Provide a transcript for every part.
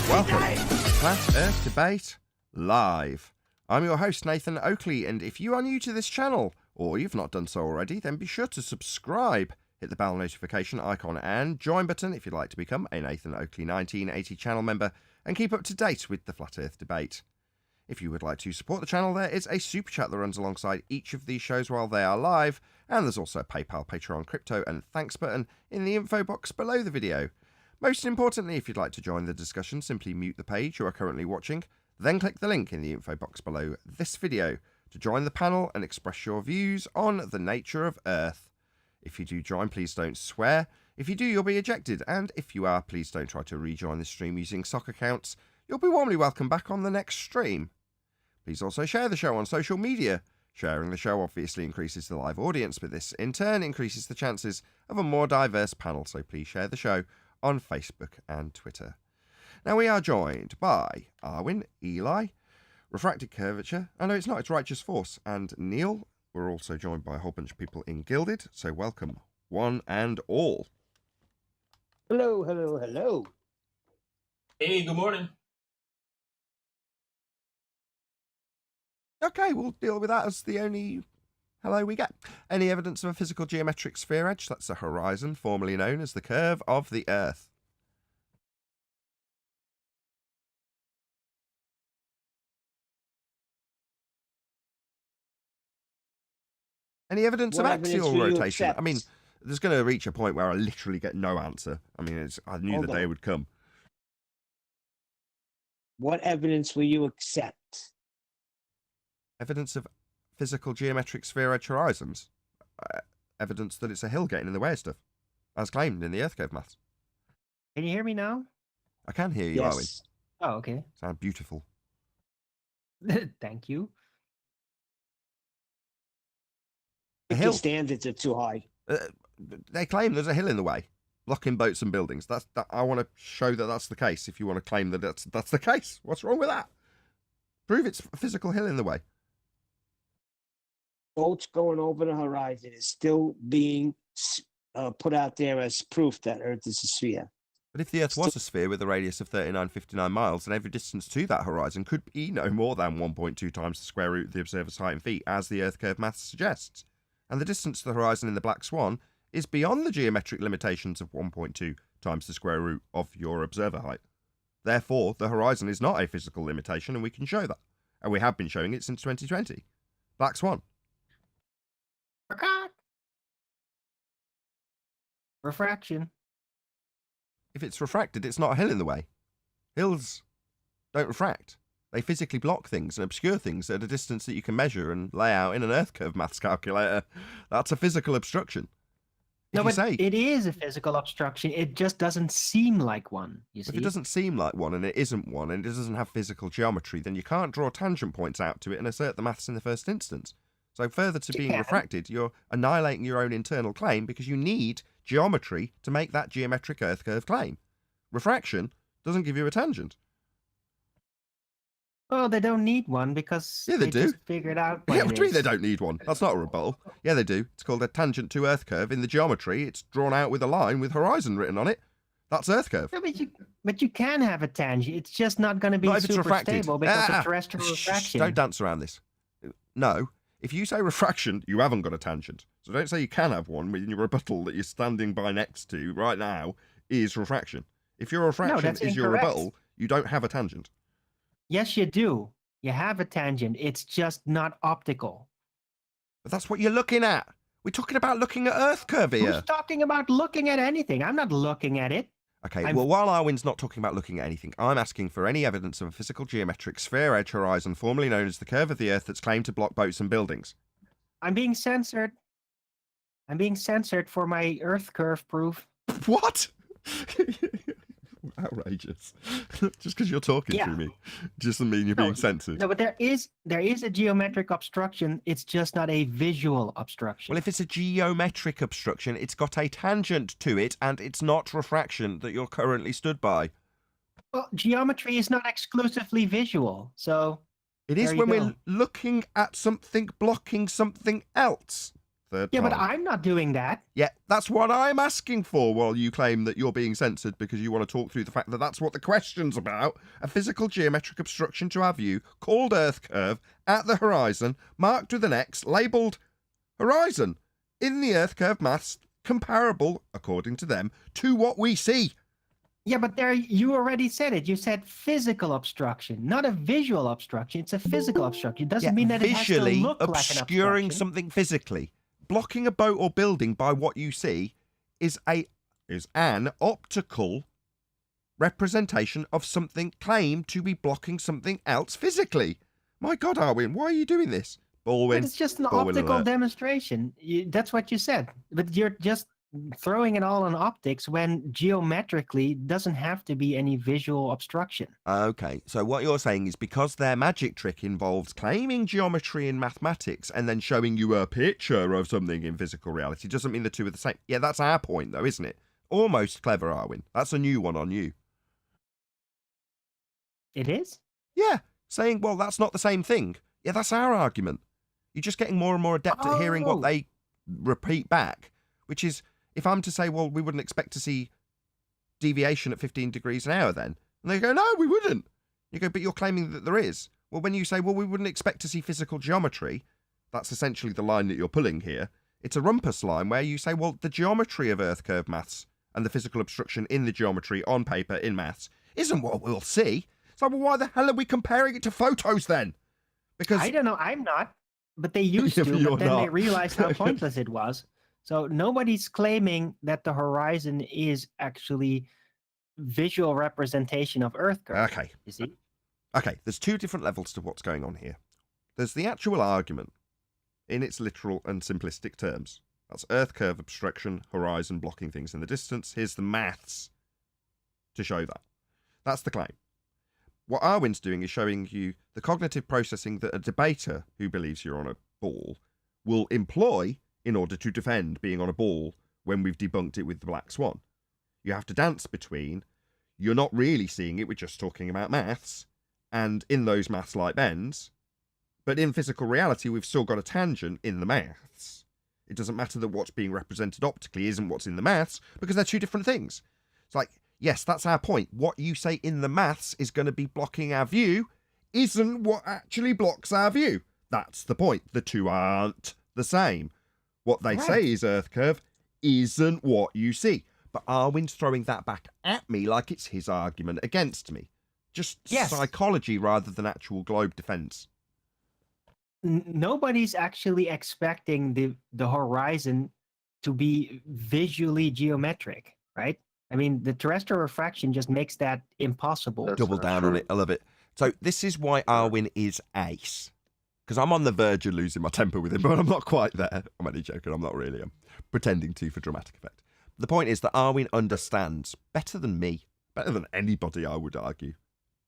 Welcome to Flat Earth Debate Live. I'm your host, Nathan Oakley, and if you are new to this channel, or you've not done so already, then be sure to subscribe, hit the bell notification icon and join button if you'd like to become a Nathan Oakley 1980 channel member and keep up to date with the Flat Earth Debate. If you would like to support the channel, there is a super chat that runs alongside each of these shows while they are live, and there's also a PayPal, Patreon, crypto and thanks button in the info box below the video. Most importantly, if you'd like to join the discussion, simply mute the page you are currently watching, then click the link in the info box below this video to join the panel and express your views on the nature of Earth. If you do join, please don't swear. If you do, you'll be ejected, and if you are, please don't try to rejoin the stream using sock accounts. You'll be warmly welcome back on the next stream. Please also share the show on social media. Sharing the show obviously increases the live audience, but this in turn increases the chances of a more diverse panel, so please share the show on Facebook and Twitter. Now we are joined by Arwin, Eli, Refracted Curvature, oh no it's not, it's Righteous Force, and Neil. We're also joined by a whole bunch of people in Gilded, so welcome one and all. Hello, hello, hello. Hey, good morning. Okay, we'll deal with that as the only hello we get. Any evidence of a physical geometric sphere edge? That's the horizon, formerly known as the curve of the Earth. Any evidence of axial rotation? I mean, there's going to reach a point where I literally get no answer. I mean, I knew the day would come. What evidence will you accept? Evidence of physical geometric sphere edge horizons. Evidence that it's a hill getting in the way of stuff, as claimed in the Earth curve maths. Can you hear me now? I can hear you, Yes. Oh, okay. Sound beautiful. Thank you. A Your hill. standards are too high. They claim there's a hill in the way, blocking boats and buildings. I want to show that that's the case. If you want to claim that that's the case, what's wrong with that? Prove it's a physical hill in the way. Boats going over the horizon is still being put out there as proof that Earth is a sphere. But if the Earth was a sphere with a radius of 3959 miles, then every distance to that horizon could be no more than 1.2 times the square root of the observer's height in feet, as the Earth curve math suggests. And the distance to the horizon in the Black Swan is beyond the geometric limitations of 1.2 times the square root of your observer height. Therefore, the horizon is not a physical limitation, and we can show that. And we have been showing it since 2020. Black Swan. Refraction. If it's refracted, it's not a hill in the way. Hills don't refract. They physically block things and obscure things at a distance that you can measure and lay out in an Earth curve maths calculator. That's a physical obstruction. No, but it is a physical obstruction. It just doesn't seem like one, you see. If it doesn't seem like one and it isn't one and it doesn't have physical geometry, then you can't draw tangent points out to it and assert the maths in the first instance. So further to being refracted, you're annihilating your own internal claim because you need geometry to make that geometric Earth curve claim. Refraction doesn't give you a tangent. Well, they don't need one because they do. just figured out Yeah, what do you mean they don't need one? That's not a rebuttal. Yeah, they do. It's called a tangent to Earth curve. In the geometry, it's drawn out with a line with horizon written on it. That's Earth curve. No, but you can have a tangent. It's just not going to be super stable because of terrestrial refraction. Don't dance around this. No. If you say refraction, you haven't got a tangent. So don't say you can have one when your rebuttal that you're standing by next to right now is refraction. If your refraction is your rebuttal, you don't have a tangent. Yes, you do. You have a tangent. It's just not optical. But that's what you're looking at. We're talking about looking at Earth curve here. Who's talking about looking at anything? I'm not looking at it. Okay, well, while Arwin's not talking about looking at anything, I'm asking for any evidence of a physical geometric sphere edge horizon formerly known as the curve of the Earth that's claimed to block boats and buildings. I'm being censored. I'm being censored for my Earth curve proof. What? Outrageous. Just because you're talking to me doesn't mean you're being censored. No, but there is a geometric obstruction. It's just not a visual obstruction. Well, if it's a geometric obstruction, it's got a tangent to it, and it's not refraction that you're currently stood by. Well, geometry is not exclusively visual, so... It is when we're looking at something blocking something else third Yeah, time. but I'm not doing that. Yeah, that's what I'm asking for while you claim that you're being censored because you want to talk through the fact that that's what the question's about. A physical geometric obstruction to our view called Earth curve at the horizon, marked with an X, labelled horizon. In the Earth curve maths, comparable, according to them, to what we see. Yeah, but there you already said it. You said physical obstruction, not a visual obstruction. It's a physical obstruction. It doesn't mean that it has to visually look like an obscuring obstruction. something physically. Blocking a boat or building by what you see is an optical representation of something claimed to be blocking something else physically. My God, Arwin, why are you doing this? Baldwin. But it's just an Baldwin optical alert. demonstration. That's what you said. But you're just throwing it all on optics when geometrically doesn't have to be any visual obstruction. Okay, so what you're saying is because their magic trick involves claiming geometry in mathematics and then showing you a picture of something in physical reality doesn't mean the two are the same. Yeah, that's our point though, isn't it? Almost clever, Arwin. That's a new one on you. It is? Yeah, saying, well, that's not the same thing. Yeah, that's our argument. You're just getting more and more adept at hearing what they repeat back, which is, if I'm to say, well, we wouldn't expect to see deviation at 15 degrees an hour then. And they go, no, we wouldn't. You go, but you're claiming that there is. Well, when you say, well, we wouldn't expect to see physical geometry, that's essentially the line that you're pulling here. It's a rumpus line where you say, well, the geometry of Earth curve maths and the physical obstruction in the geometry on paper in maths isn't what we'll see. So, well, why the hell are we comparing it to photos then? Because I don't know. I'm not. But they used Yeah, to, but you're but then they not. realized how pointless it was. So nobody's claiming that the horizon is actually visual representation of Earth curve. Okay. You see? Okay, there's two different levels to what's going on here. There's the actual argument in its literal and simplistic terms. That's Earth curve obstruction, horizon blocking things in the distance. Here's the maths to show that. That's the claim. What Arwin's doing is showing you the cognitive processing that a debater who believes you're on a ball will employ in order to defend being on a ball when we've debunked it with the black swan. You have to dance between, you're not really seeing it, we're just talking about maths, and in those maths light bends, but in physical reality we've still got a tangent in the maths. It doesn't matter that what's being represented optically isn't what's in the maths, because they're two different things. It's like, yes, that's our point. What you say in the maths is going to be blocking our view isn't what actually blocks our view. That's the point. The two aren't the same. What they say is Earth curve isn't what you see. But Arwin's throwing that back at me like it's his argument against me. Just psychology rather than actual globe defense. Nobody's actually expecting the horizon to be visually geometric, right? I mean, the terrestrial refraction just makes that impossible. Double down on it. I love it. So this is why Arwin is ace. Because I'm on the verge of losing my temper with him, but I'm not quite there. I'm only joking. I'm not really. I'm pretending to for dramatic effect. The point is that Arwin understands better than me, better than anybody, I would argue.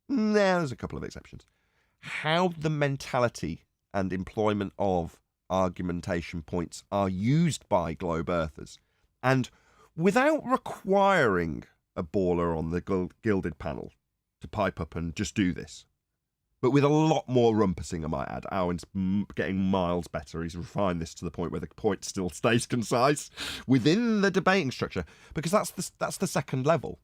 There's a couple of exceptions. How the mentality and employment of argumentation points are used by globe earthers. And without requiring a baller on the gilded panel to pipe up and just do this, but with a lot more rumpusing, I might add. Arwin's getting miles better. He's refined this to the point where the point still stays concise within the debating structure, because that's the second level.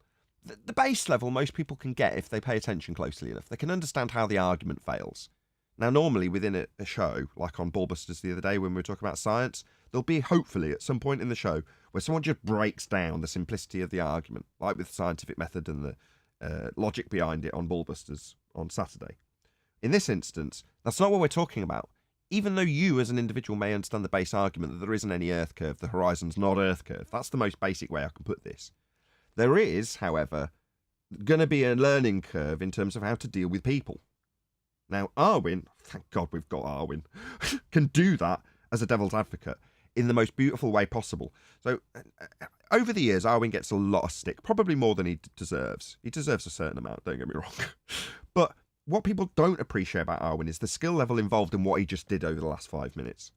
The base level most people can get if they pay attention closely enough. They can understand how the argument fails. Now, normally within a show, like on Ballbusters the other day when we were talking about science, there'll be hopefully at some point in the show where someone just breaks down the simplicity of the argument, like with the scientific method and the logic behind it on Ballbusters on Saturday. In this instance, that's not what we're talking about. Even though you as an individual may understand the base argument that there isn't any Earth curve, the horizon's not Earth curve. That's the most basic way I can put this. There is, however, going to be a learning curve in terms of how to deal with people. Now, Arwin, thank God we've got Arwin, can do that as a devil's advocate in the most beautiful way possible. So, over the years, Arwin gets a lot of stick, probably more than he deserves. He deserves a certain amount, don't get me wrong. But what people don't appreciate about Arwin is the skill level involved in what he just did over the last 5 minutes.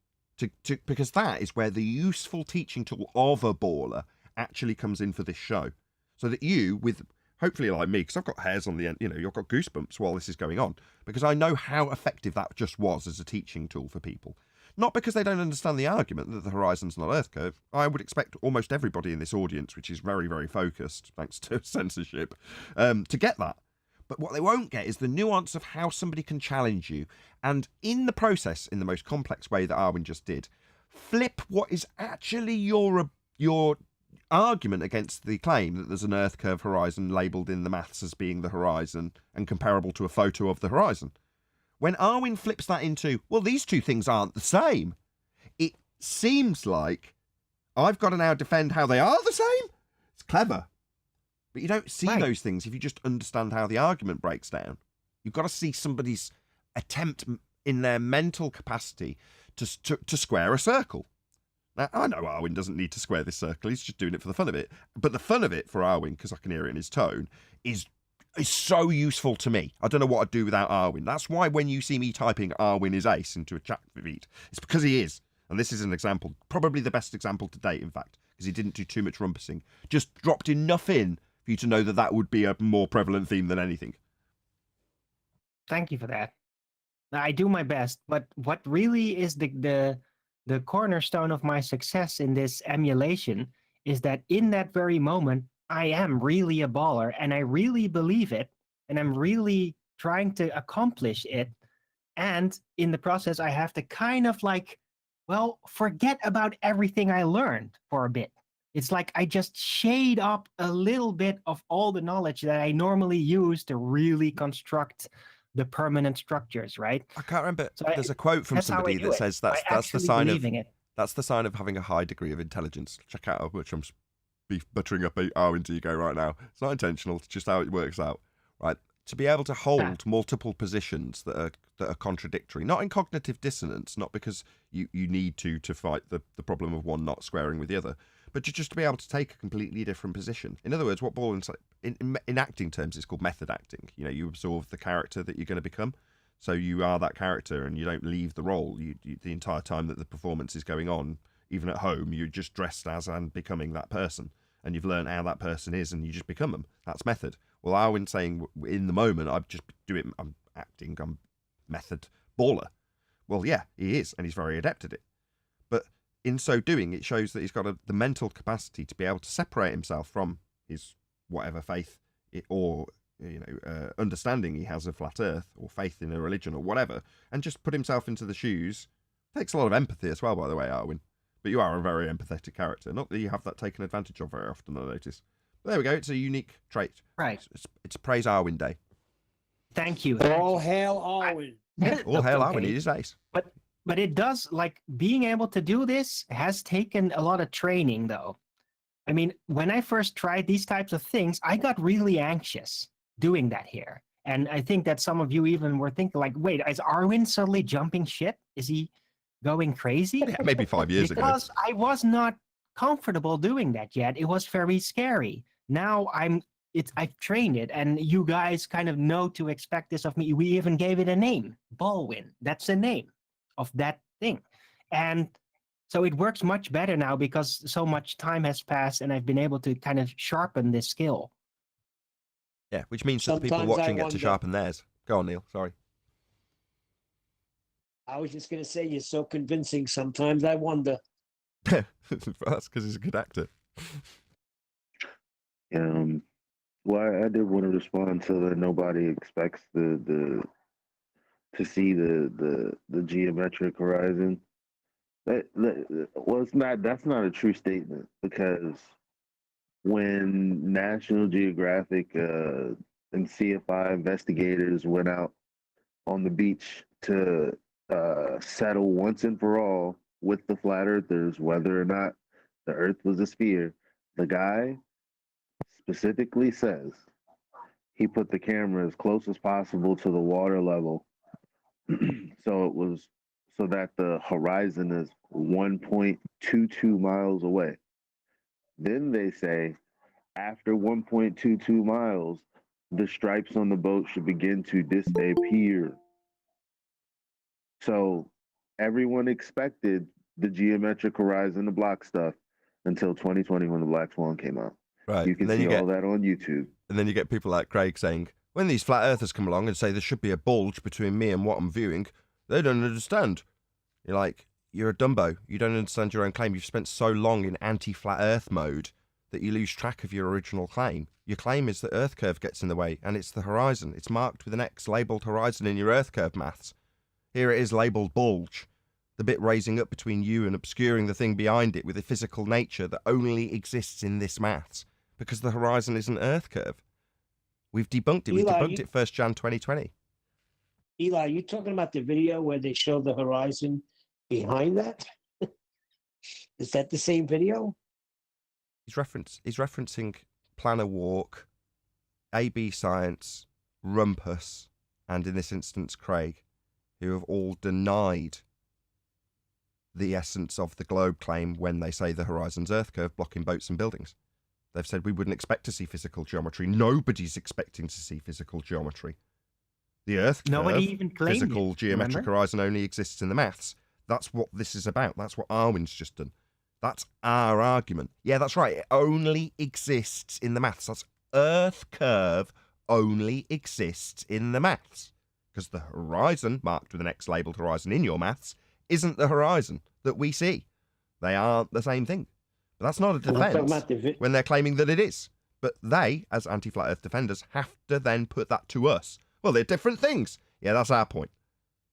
Because that is where the useful teaching tool of a baller actually comes in for this show. So that you, with hopefully like me, because I've got hairs on the end, you've got goosebumps while this is going on, because I know how effective that just was as a teaching tool for people. Not because they don't understand the argument that the horizon's not Earth curve. I would expect almost everybody in this audience, which is very, very focused, thanks to censorship, to get that. But what they won't get is the nuance of how somebody can challenge you. And in the process, in the most complex way that Arwin just did, flip what is actually your argument against the claim that there's an Earth curve horizon labelled in the maths as being the horizon and comparable to a photo of the horizon. When Arwin flips that into, well, these two things aren't the same, it seems like I've got to now defend how they are the same. It's clever. But you don't see those things if you just understand how the argument breaks down. You've got to see somebody's attempt in their mental capacity to square a circle. Now, I know Arwin doesn't need to square this circle. He's just doing it for the fun of it. But the fun of it for Arwin, because I can hear it in his tone, is so useful to me. I don't know what I'd do without Arwin. That's why when you see me typing Arwin is ace into a chat feed, it's because he is. And this is an example, probably the best example to date, in fact, because he didn't do too much rumpusing. Just dropped enough in for you to know that would be a more prevalent theme than anything. Thank you for that. I do my best, but what really is the cornerstone of my success in this emulation is that in that very moment, I am really a baller and I really believe it and I'm really trying to accomplish it. And in the process, I have to kind of forget about everything I learned for a bit. It's like I just shade up a little bit of all the knowledge that I normally use to really construct the permanent structures, right? I can't remember. So there's a quote from somebody that says that's the sign of that's the sign of having a high degree of intelligence. Check out which I'm buttering up Arwin's ego right now. It's not intentional. It's just how it works out, right? To be able to hold multiple positions that are contradictory, not in cognitive dissonance, not because you need to fight the problem of one not squaring with the other, but just to be able to take a completely different position. In other words, what Baldwin's in acting terms is called method acting. You know, you absorb the character that you're going to become. So you are that character and you don't leave the role. You the entire time that the performance is going on, even at home, you're just dressed as and becoming that person. And you've learned how that person is and you just become them. That's method. Well, Arwin's saying in the moment, I'm acting, I'm method baller. Well, yeah, he is, and he's very adept at it. But in so doing, it shows that he's got the mental capacity to be able to separate himself from his whatever faith or understanding he has of flat Earth or faith in a religion or whatever, and just put himself into the shoes. Takes a lot of empathy as well, by the way, Arwin. But you are a very empathetic character. Not that you have that taken advantage of very often, I notice. But there we go. It's a unique trait. Right. It's Praise Arwin Day. Thank you. All hail Arwin. All hail Arwin. He is ace. But it does, being able to do this has taken a lot of training, though. I mean, when I first tried these types of things, I got really anxious doing that here. And I think that some of you even were thinking, wait, is Arwin suddenly jumping shit? Is he going crazy? Yeah, maybe 5 years ago. Because I was not comfortable doing that yet. It was very scary. Now I've trained it, and you guys kind of know to expect this of me. We even gave it a name, Baldwin. That's the name of that thing. And so it works much better now because so much time has passed and I've been able to kind of sharpen this skill. Yeah, which means that the people watching get to sharpen theirs. Go on, Neil. Sorry. I was just going to say, you're so convincing sometimes, I wonder. That's because he's a good actor. Well, I did want to respond to that nobody expects to see the geometric horizon. It's not. That's not a true statement, because when National Geographic and CFI investigators went out on the beach to settle once and for all with the flat earthers whether or not the Earth was a sphere, the guy specifically says he put the camera as close as possible to the water level, so that the horizon is 1.22 miles away. Then they say after 1.22 miles, the stripes on the boat should begin to disappear. So everyone expected the geometric horizon to block stuff until 2020 when the Black Swan came out. Right. You can see all that on YouTube. And then you get people like Craig saying, when these flat earthers come along and say there should be a bulge between me and what I'm viewing, they don't understand. You're like, you're a dumbo. You don't understand your own claim. You've spent so long in anti-flat Earth mode that you lose track of your original claim. Your claim is that Earth curve gets in the way, and it's the horizon. It's marked with an X labelled horizon in your Earth curve maths. Here it is labelled bulge, the bit raising up between you and obscuring the thing behind it with a physical nature that only exists in this maths, because the horizon isn't Earth curve. We've debunked it. We debunked it 1st Jan 2020. Eli, you talking about the video where they show the horizon behind that? Is that the same video? He's referencing Planner Walk, AB Science, Rumpus, and in this instance Craig, who have all denied the essence of the globe claim when they say the horizon's Earth curve blocking boats and buildings. They've said we wouldn't expect to see physical geometry. Nobody's expecting to see physical geometry. The Earth curve, Nobody even claimed physical it, geometric remember? horizon only exists in the maths. That's what this is about. That's what Arwin's just done. That's our argument. Yeah, that's right. It only exists in the maths. That's Earth curve only exists in the maths. Because the horizon, marked with an X labelled horizon in your maths, isn't the horizon that we see. They aren't the same thing. But that's not a defence when they're claiming that it is. But they, as anti-flat Earth defenders, have to then put that to us. Well, they're different things. Yeah, that's our point.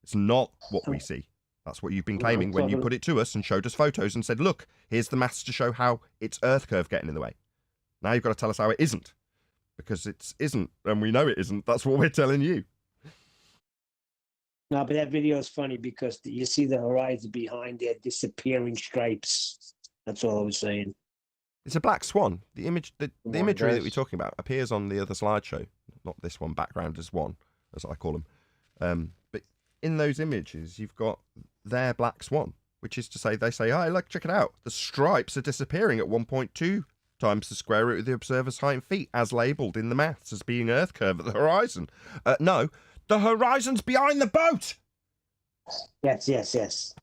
It's not what we see. That's what you've been claiming when you put it to us and showed us photos and said, look, here's the maths to show how it's Earth curve getting in the way. Now you've got to tell us how it isn't. Because it isn't, and we know it isn't. That's what we're telling you. No, but that video is funny because you see the horizon behind there, disappearing stripes. That's all I was saying. It's a black swan. The image, the imagery that we're talking about appears on the other slideshow. Not this one, background as one, as I call them. But in those images, you've got their black swan, which is to say, they say, "Hi, look, check it out. The stripes are disappearing at 1.2 times the square root of the observer's height in feet, as labelled in the maths as being Earth curve at the horizon." No, the horizon's behind the boat. Yes, yes, yes.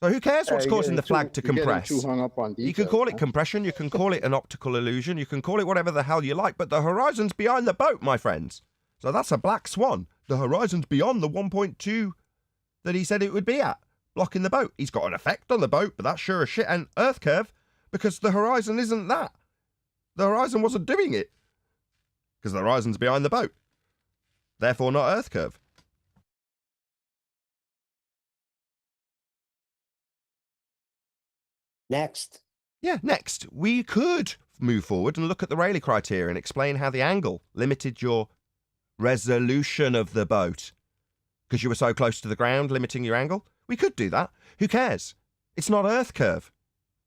So who cares what's causing the flag to compress? Too hung up on You can call it compression, you can call it an optical illusion, you can call it whatever the hell you like, but the horizon's behind the boat, my friends. So that's a black swan. The horizon's beyond the 1.2 that he said it would be at, blocking the boat. He's got an effect on the boat, but that's sure as shit an Earth curve, because the horizon isn't that. The horizon wasn't doing it, because the horizon's behind the boat. Therefore not Earth curve. Next. Yeah, next, we could move forward and look at the Rayleigh criteria and explain how the angle limited your resolution of the boat. Because you were so close to the ground, limiting your angle? We could do that. Who cares? It's not Earth curve.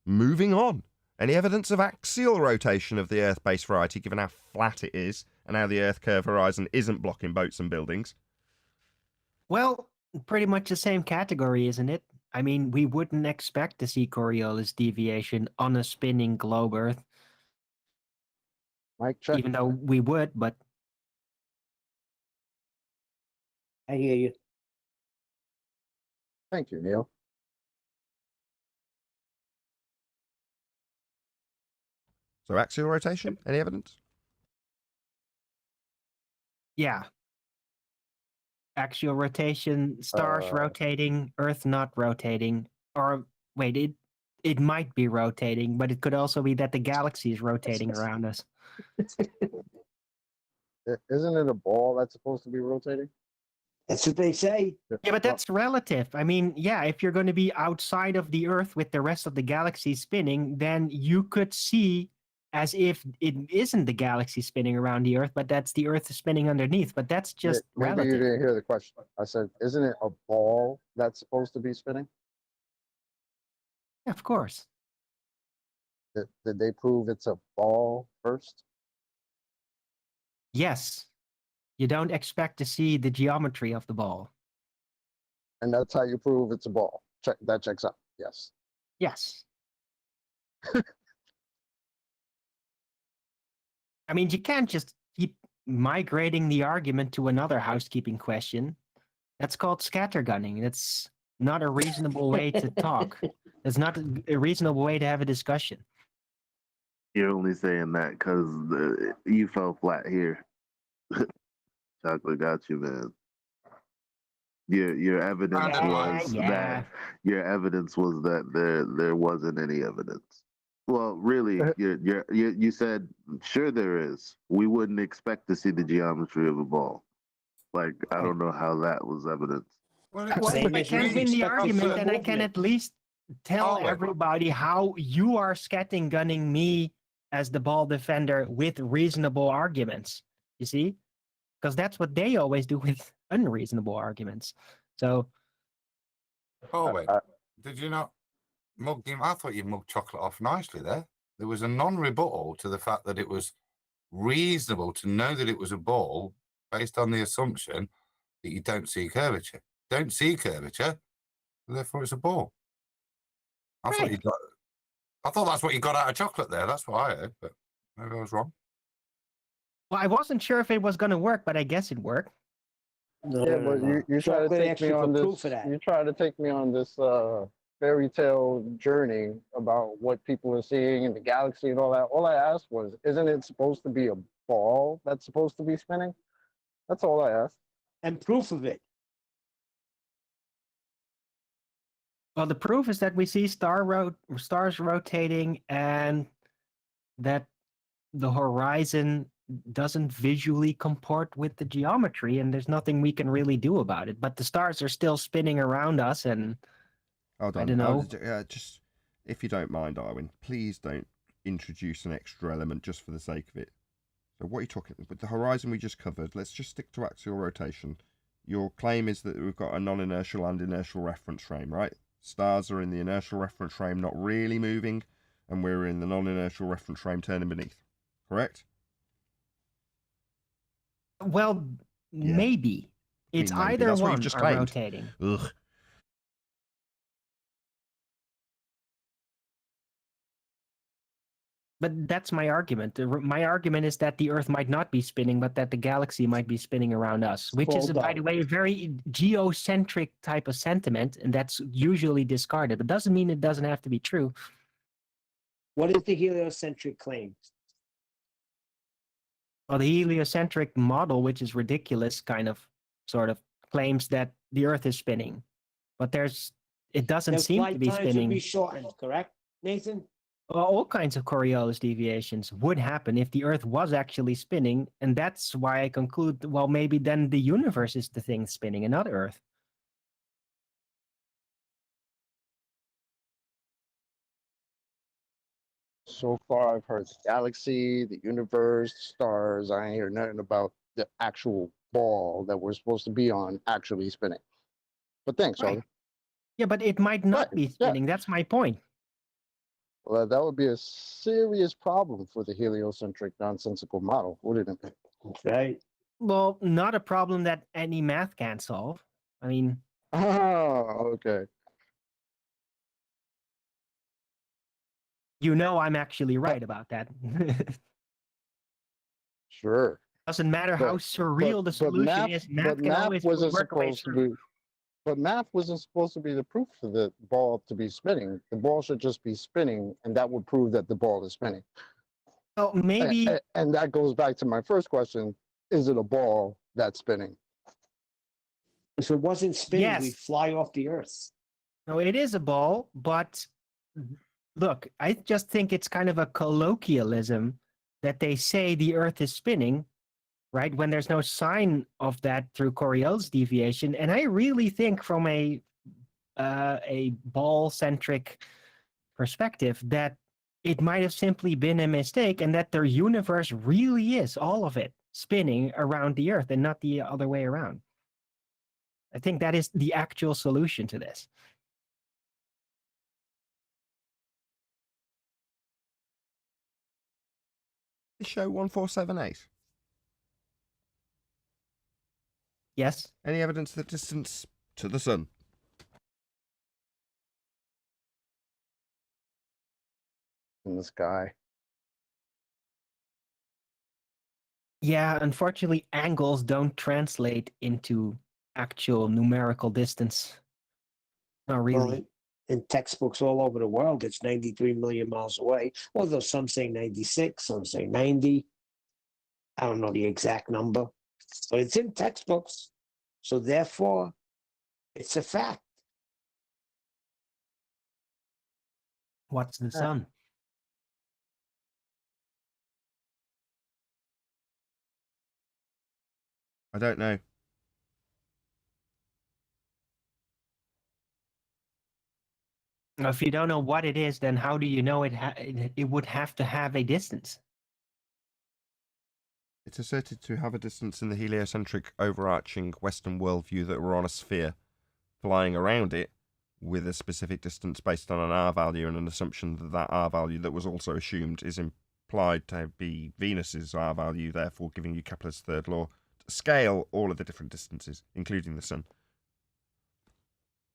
Moving on. Any evidence of axial rotation of the Earth-based variety, given how flat it is, and how the Earth curve horizon isn't blocking boats and buildings? Well, pretty much the same category, isn't it? I mean, we wouldn't expect to see Coriolis deviation on a spinning globe Earth, Mic check. even though we would, but I hear you. Thank you, Neil. So axial rotation, any evidence? yeah. Axial rotation, stars rotating, Earth not rotating, or wait, it might be rotating, but it could also be that the galaxy is rotating around us. Isn't it a ball that's supposed to be rotating? That's what they say. Yeah, but that's relative. I mean, yeah, if you're going to be outside of the Earth with the rest of the galaxy spinning, then you could see as if it isn't the galaxy spinning around the Earth, but that's the Earth spinning underneath. But that's just Maybe relative. you didn't hear the question. I said, isn't it a ball that's supposed to be spinning? Yeah, of course. Did they prove it's a ball first? Yes. You don't expect to see the geometry of the ball. And that's how you prove it's a ball. That checks out. Yes. Yes. I mean, you can't just keep migrating the argument to another housekeeping question. That's called scattergunning. That's not a reasonable way to talk. That's not a reasonable way to have a discussion. You're only saying that because you fell flat here. Chocolate got you, man. Your evidence was Yeah. that your evidence was that there wasn't any evidence. Well, really, you said sure there is. We wouldn't expect to see the geometry of a ball. Like I don't know how that was evidence. Well, Well, Same if I as can't we win the expect to argument, see then I can movement. at least tell Oh, wait. everybody how you are scatting-gunning me as the ball defender with reasonable arguments. You see? Because that's what they always do with unreasonable arguments. So, Oh, wait. Did you not mug him? I thought you mugged chocolate off nicely there. There was a non-rebuttal to the fact that it was reasonable to know that it was a ball based on the assumption that you don't see curvature. Don't see curvature, therefore it's a ball. I thought Right. you got. I thought that's what you got out of chocolate there. That's what I heard, but maybe I was wrong. well, I wasn't sure if it was going to work, but I guess it worked. No, Yeah, no, but no. you try to Chocolate take me extra on for this. proof of that. You try to take me on this fairy tale journey about what people are seeing in the galaxy and all that. All I asked was, isn't it supposed to be a ball that's supposed to be spinning? That's all I asked. And proof of it. Well, the proof is that we see stars rotating and that the horizon doesn't visually comport with the geometry, and there's nothing we can really do about it. But the stars are still spinning around us, and Hold on. I don't know. Just if you don't mind, Arwin, please don't introduce an extra element just for the sake of it. So what are you talking with the horizon we just covered? Let's just stick to axial rotation. Your claim is that we've got a non-inertial and inertial reference frame, right? Stars are in the inertial reference frame, not really moving, and we're in the non-inertial reference frame turning beneath. Correct? well, Yeah. maybe it's maybe. either That's what one you've just are claimed. rotating. Ugh. But that's my argument. My argument is that the Earth might not be spinning, but that the galaxy might be spinning around us, which is, by the way, a very geocentric type of sentiment, and that's usually discarded. But doesn't mean it doesn't have to be true. What is the heliocentric claim? Well, the heliocentric model, which is ridiculous, kind of, sort of claims that the Earth is spinning, but it doesn't The seem to flight be times would spinning. be shortened, correct, Nathan? Well, all kinds of Coriolis deviations would happen if the Earth was actually spinning, and that's why I conclude, well, maybe then the universe is the thing spinning, and not Earth. So far, I've heard the galaxy, the universe, stars. I ain't hear nothing about the actual ball that we're supposed to be on actually spinning. But thanks, Right. Ollie. Yeah, but it might not Right, be yeah. spinning. That's my point. Well, that would be a serious problem for the heliocentric nonsensical model, wouldn't it? That's right. Well, not a problem that any math can solve. I mean, Oh, okay. you know I'm actually right about that. Sure. Doesn't matter how surreal the solution is, math can always wasn't work a way supposed to through. be. But math wasn't supposed to be the proof for the ball to be spinning. The ball should just be spinning, and that would prove that the ball is spinning. So maybe And that goes back to my first question: is it a ball that's spinning? If it wasn't spinning, Yes. we'd fly off the Earth. no, it is a ball, but look, I just think it's kind of a colloquialism that they say the Earth is spinning, right? When there's no sign of that through Coriolis deviation. And I really think from a ball-centric perspective that it might have simply been a mistake and that their universe really is, all of it, spinning around the Earth and not the other way around. I think that is the actual solution to this. Show 1478. Yes? Any evidence of the distance to the sun? In the sky. Yeah, unfortunately, angles don't translate into actual numerical distance. Not really. Well, in textbooks all over the world, it's 93 million miles away. Although some say 96, some say 90. I don't know the exact number, but it's in textbooks. So therefore, It's a fact. What's the sun? I don't know. If you don't know what it is, then how do you know it would have to have a distance? It's asserted to have a distance in the heliocentric overarching Western worldview that we're on a sphere, flying around it with a specific distance based on an R value and an assumption that that R value that was also assumed is implied to be Venus's R value, therefore giving you Kepler's third law to scale all of the different distances, including the sun.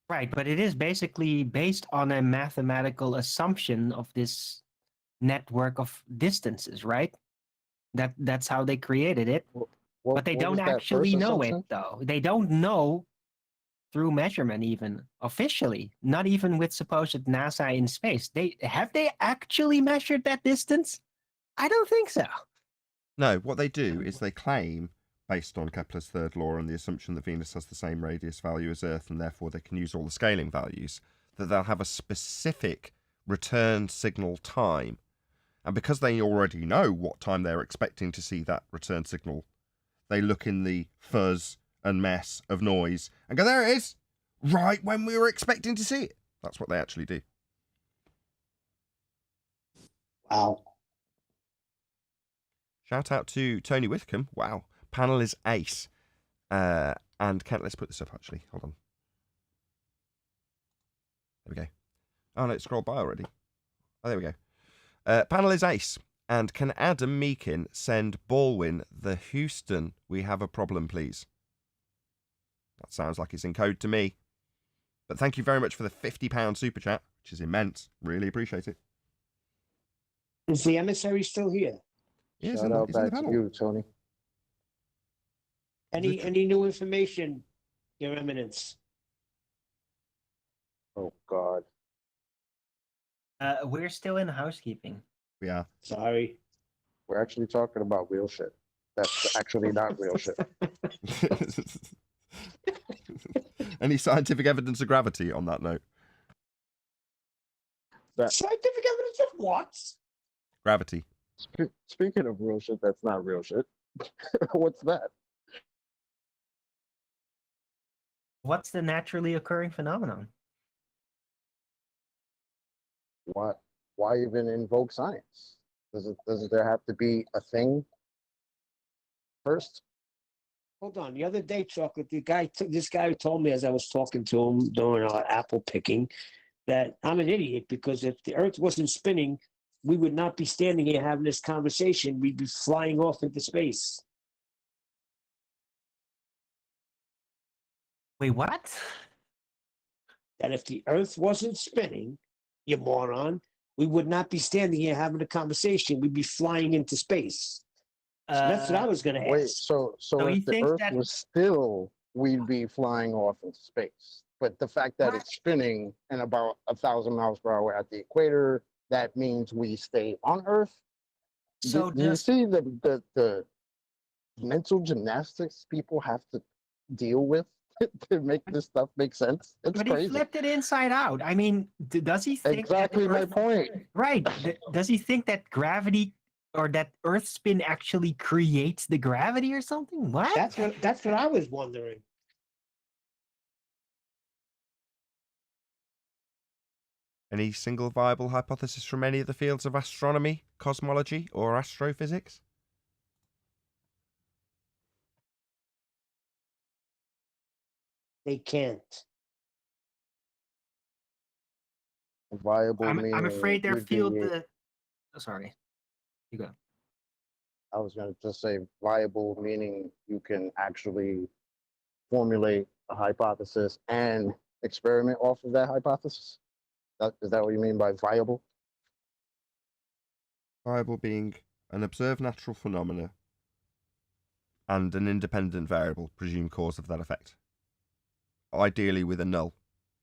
Right, but it is basically based on a mathematical assumption of this network of distances, right? That's how they created it. But they don't actually know it, though. They don't know through measurement, even officially, not even with supposed NASA in space. They actually measured that distance? I don't think so. No, what they do is they claim, based on Kepler's third law and the assumption that Venus has the same radius value as Earth and therefore they can use all the scaling values, that they'll have a specific return signal time. And because they already know what time they're expecting to see that return signal, they look in the fuzz and mess of noise and go, there it is, right when we were expecting to see it. That's what they actually do. Wow. Shout out to Tony Whitcomb. Wow. Panel is ace. And Kent, let's put this up actually. Hold on. There we go. Oh no, it scrolled by already. Oh, there we go. Panel is ace. And can Adam Meakin send Baldwin the Houston, we have a problem, please? That sounds like it's in code to me. But thank you very much for the £50 super chat, which is immense. Really appreciate it. Is the emissary still here? Yeah, Shout out back to you, Tony. Any new information, Your Eminence? Oh God. We're still in housekeeping. We are. Sorry. We're actually talking about real shit. That's actually not real shit. Any scientific evidence of gravity on that note? Scientific evidence of what? Gravity. Speaking of real shit, that's not real shit. What's that? What's the naturally occurring phenomenon? What? Why even invoke science? Does there have to be a thing first? Hold on. The other day, Chocolate, this guy told me as I was talking to him during our apple picking that I'm an idiot because if the Earth wasn't spinning, we would not be standing here having this conversation. We'd be flying off into space. Wait, what? That if the Earth wasn't spinning, you moron, we would not be standing here having a conversation. We'd be flying into space. So that's what I was going to ask. Wait, so you if the think Earth that- was still, we'd be flying off into space. But the fact that it's spinning and about 1,000 miles per hour at the equator, that means we stay on Earth. So do you see the mental gymnastics people have to deal with to make this stuff make sense? It's But crazy. he flipped it inside out. I mean, does he think Exactly that my Earth- point. Right. Does he think that gravity or that Earth spin actually creates the gravity or something? What? That's what I was wondering. Any single viable hypothesis from any of the fields of astronomy, cosmology, or astrophysics? They can't. Viable I'm meaning afraid their you'd field. be- Oh, sorry. You go. I was going to just say viable meaning you can actually formulate a hypothesis and experiment off of that hypothesis. Is that what you mean by viable? Viable being an observed natural phenomena and an independent variable, presumed cause of that effect. Ideally with a null,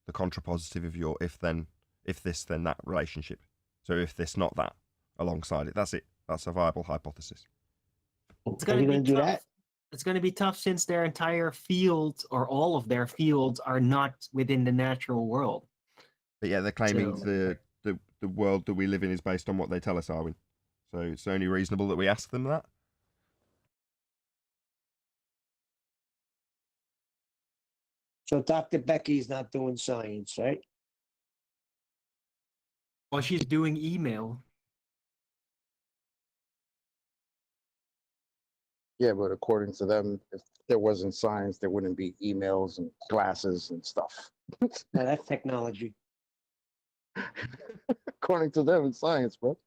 the contrapositive of your if this, then that relationship. So if this, not that, alongside it. That's it. That's a viable hypothesis. Are you going to do that? it's going to be tough since their entire field or all of their fields are not within the natural world. But yeah, they're claiming So- the world that we live in is based on what they tell us, are we? So it's only reasonable that we ask them that. So Dr. Becky's not doing science, right? Well, she's doing email. Yeah, but according to them, if there wasn't science, there wouldn't be emails and glasses and stuff. Now that's technology. According to them, it's science, bro.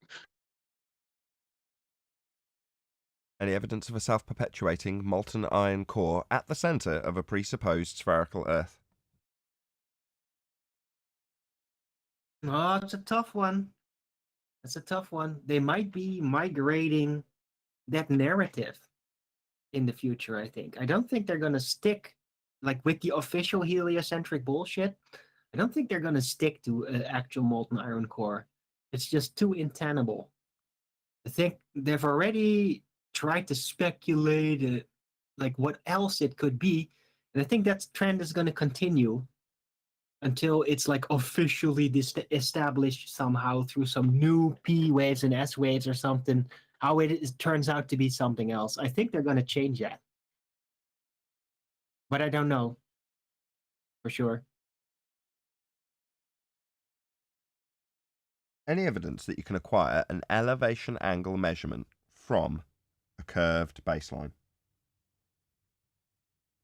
Any evidence of a self-perpetuating molten iron core at the center of a presupposed spherical Earth? Oh, it's a tough one. It's a tough one. They might be migrating that narrative in the future, I think. I don't think they're going to stick, like with the official heliocentric bullshit, I don't think they're going to stick to an actual molten iron core. It's just too untenable. I think they've already tried to speculate like what else it could be. And I think that trend is going to continue until it's like officially established somehow through some new P waves and S waves or something, how turns out to be something else. I think they're going to change that. But I don't know for sure. Any evidence that you can acquire an elevation angle measurement from a curved baseline?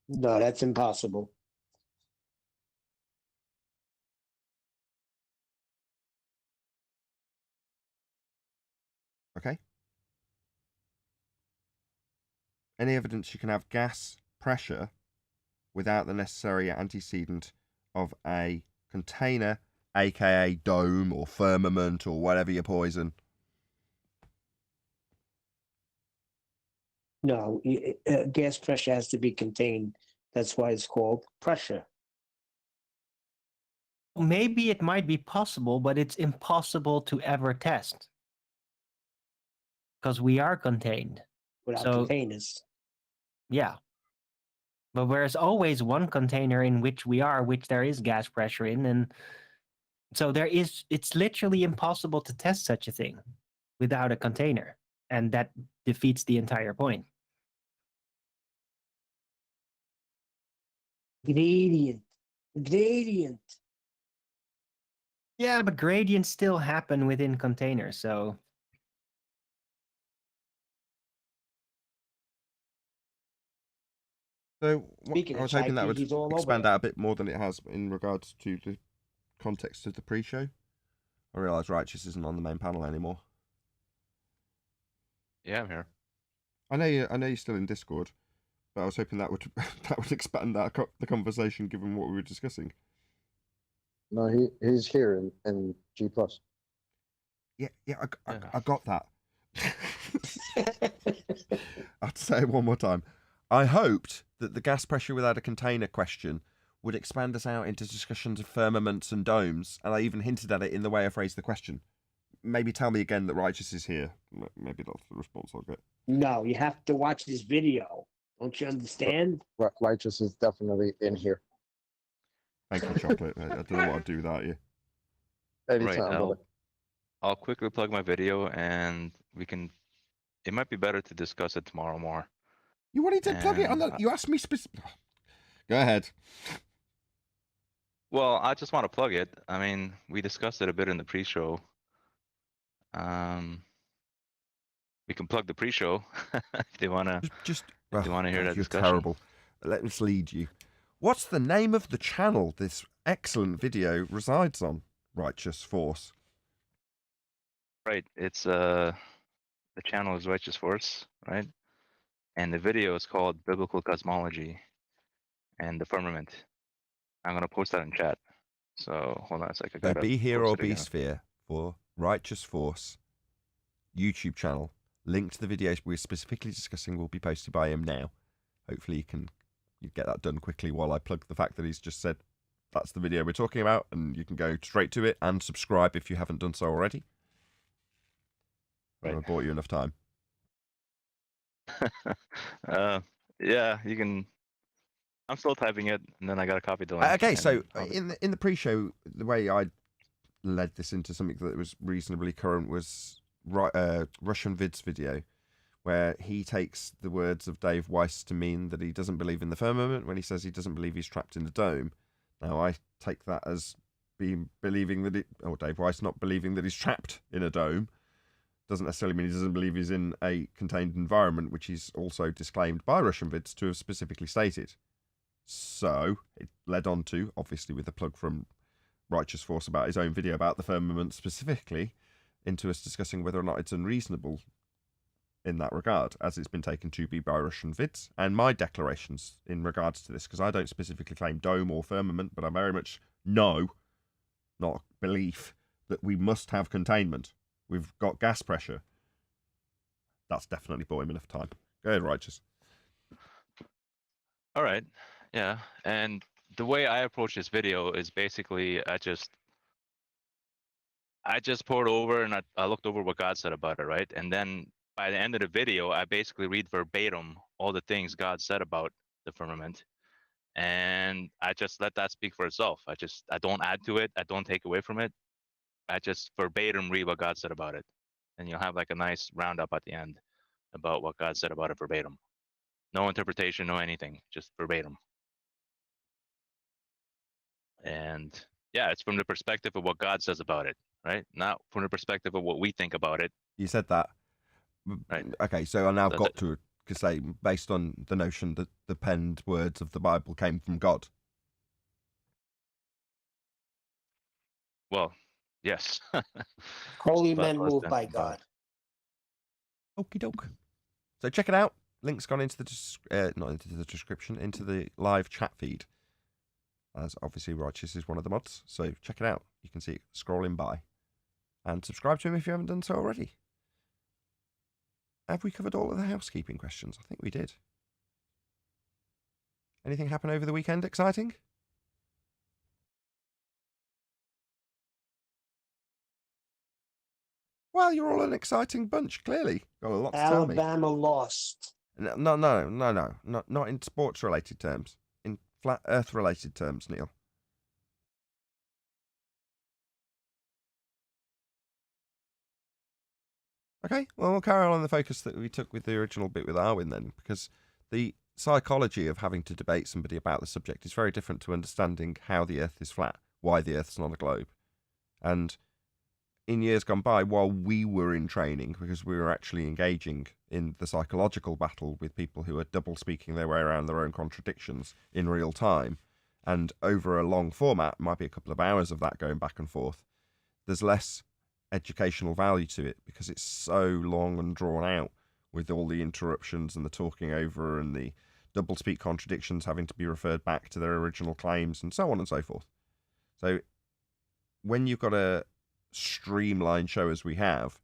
No, that's impossible. Okay. Any evidence you can have gas pressure without the necessary antecedent of a container, aka dome or firmament or whatever you poison? No, gas pressure has to be contained. That's why it's called pressure. Maybe it might be possible, but it's impossible to ever test because we are contained. Without So- containers. Yeah. But there's always one container in which we are, which there is gas pressure in. And so it's literally impossible to test such a thing without a container. And that defeats the entire point. Gradient. Yeah, but gradients still happen within containers. So So Speaking I of was hoping that would Scientism, he's all over expand that. out a bit more than it has in regards to the context of the pre-show. I realise Righteous isn't on the main panel anymore. Yeah, I'm here. I know you're still in Discord, but I was hoping that would that would expand the conversation given what we were discussing. No, he's here in G plus. Yeah, Yeah. I got that. I'll have to say it one more time. I hoped that the gas pressure without a container question would expand us out into discussions of firmaments and domes, and I even hinted at it in the way I phrased the question. Maybe tell me again that Righteous is here. Maybe that's the response I'll get. No, you have to watch this video. Don't you understand? Righteous is definitely in here. Thank you, Chocolate. I don't know what I'd do without you. Anytime, Right, brother. I'll quickly plug my video and we can. It might be better to discuss it tomorrow more. You wanted to plug it on the... You asked me specific... Go ahead. Well, I just want to plug it. I mean, we discussed it a bit in the pre-show. We can plug the pre-show if they wanna. Just If you wanna hear that you're discussion. terrible. Let me lead you. What's the name of the channel this excellent video resides on? Righteous Force. Right. It's the channel is Righteous Force, right? And the video is called Biblical Cosmology and the Firmament. I'm gonna post that in chat. So hold on a second. So be here or be sphere for Righteous Force YouTube channel. Link to the videos we're specifically discussing will be posted by him now. Hopefully you get that done quickly while I plug the fact that he's just said that's the video we're talking about, and you can go straight to it and subscribe if you haven't done so already. Right. I bought you enough time. Yeah, you can. I'm still typing it, and then I got to copy the link. Okay, and so copy- in the pre-show, the way I led this into something that was reasonably current was Russian Vid's video, where he takes the words of Dave Weiss to mean that he doesn't believe in the firmament when he says he doesn't believe he's trapped in the dome. Now, I take that as believing that or Dave Weiss not believing that he's trapped in a dome. Doesn't necessarily mean he doesn't believe he's in a contained environment, which he's also disclaimed by Russian Vids to have specifically stated. So it led on to, obviously with a plug from Righteous Force about his own video about the firmament specifically, into us discussing whether or not it's unreasonable in that regard, as it's been taken to be by Russian Vids, and my declarations in regards to this, because I don't specifically claim dome or firmament, but I very much know, not belief, that we must have containment. We've got gas pressure. That's definitely bought him enough time. Go ahead, Righteous. All right. Yeah. And the way I approach this video is basically I just poured over and I looked over what God said about it, right? And then by the end of the video, I basically read verbatim all the things God said about the firmament. And I just let that speak for itself. I don't add to it. I don't take away from it. I just verbatim read what God said about it. And you'll have like a nice roundup at the end about what God said about it verbatim. No interpretation, no anything, just verbatim. And yeah, it's from the perspective of what God says about it, right? Not from the perspective of what we think about it. You said that. Right. Okay, so I now So got to say, based on the notion that the penned words of the Bible came from God. Well, yes. Holy But men less moved than by from God. Okie doke. So check it out. Link's gone into the not into the description, into the live chat feed. As obviously Righteous is one of the mods, so check it out. You can see it scrolling by, and subscribe to him if you haven't done so already. Have we covered all of the housekeeping questions? I think we did. Anything happen over the weekend exciting? Well, you're all an exciting bunch, clearly. Got a lot to tell me. Alabama lost. No, not in sports-related terms. In flat Earth-related terms, Neil. Okay, well, we'll carry on the focus that we took with the original bit with Arwin then, because the psychology of having to debate somebody about the subject is very different to understanding how the Earth is flat, why the Earth's not a globe. And in years gone by, while we were in training, because we were actually engaging in the psychological battle with people who are double-speaking their way around their own contradictions in real time, and over a long format, might be a couple of hours of that going back and forth, there's less educational value to it because it's so long and drawn out with all the interruptions and the talking over and the double-speak contradictions having to be referred back to their original claims and so on and so forth. So when you've got a streamlined show as we have,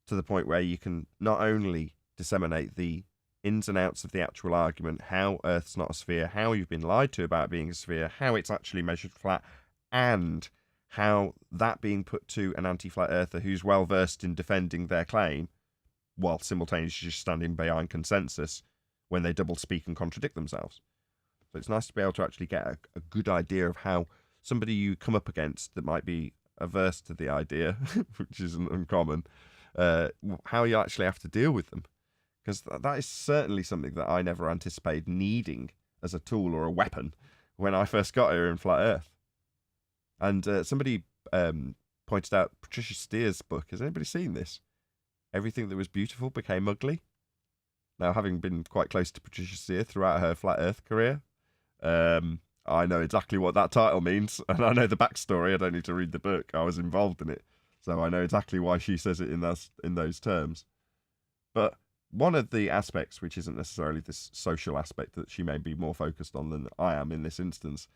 to the point where you can not only disseminate the ins and outs of the actual argument, how Earth's not a sphere, how you've been lied to about being a sphere, how it's actually measured flat, and how that being put to an anti-flat earther who's well versed in defending their claim, while simultaneously just standing behind consensus when they double speak and contradict themselves. So it's nice to be able to actually get a good idea of how somebody you come up against that might be averse to the idea, which isn't uncommon, how you actually have to deal with them. Because that is certainly something that I never anticipated needing as a tool or a weapon when I first got here in Flat Earth. And somebody pointed out Patricia Steer's book. Has anybody seen this? Everything that was beautiful became ugly. Now, having been quite close to Patricia Steer throughout her Flat Earth career, I know exactly what that title means, and I know the backstory. I don't need to read the book. I was involved in it, so I know exactly why she says it in those terms. But one of the aspects, which isn't necessarily this social aspect that she may be more focused on than I am in this instance,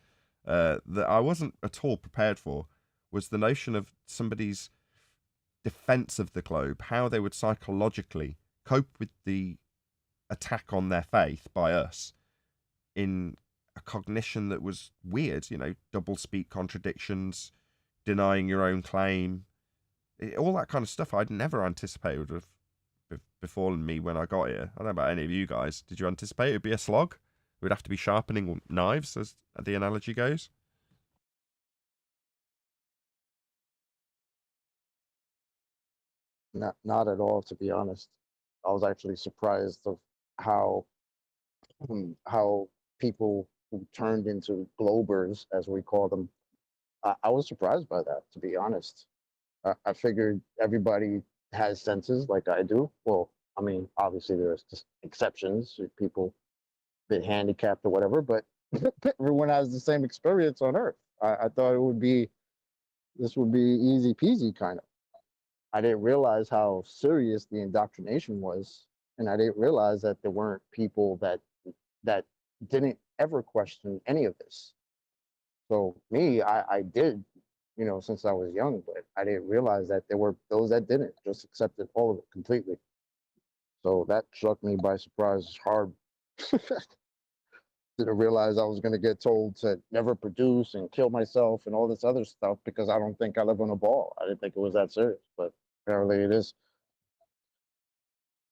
that I wasn't at all prepared for, was the notion of somebody's defense of the globe, how they would psychologically cope with the attack on their faith by us in a cognition that was weird, double speak contradictions, denying your own claim, all that kind of stuff I'd never anticipated would have befallen me when I got here. I don't know about any of you guys. Did you anticipate it would be a slog? We'd have to be sharpening knives, as the analogy goes. Not at all, to be honest. I was actually surprised of how how people who turned into globers, as we call them, I was surprised by that, to be honest. I figured everybody has senses like I do. Well, I mean, obviously there's just exceptions, people a bit handicapped or whatever, but everyone has the same experience on Earth. I thought this would be easy peasy kind of. I didn't realize how serious the indoctrination was, and I didn't realize that there weren't people that didn't ever question any of this. So me, I did, since I was young, but I didn't realize that there were those that didn't, just accepted all of it completely. So that struck me by surprise hard. Didn't realize I was going to get told to never produce and kill myself and all this other stuff because I don't think I live on a ball. I didn't think it was that serious, but apparently it is.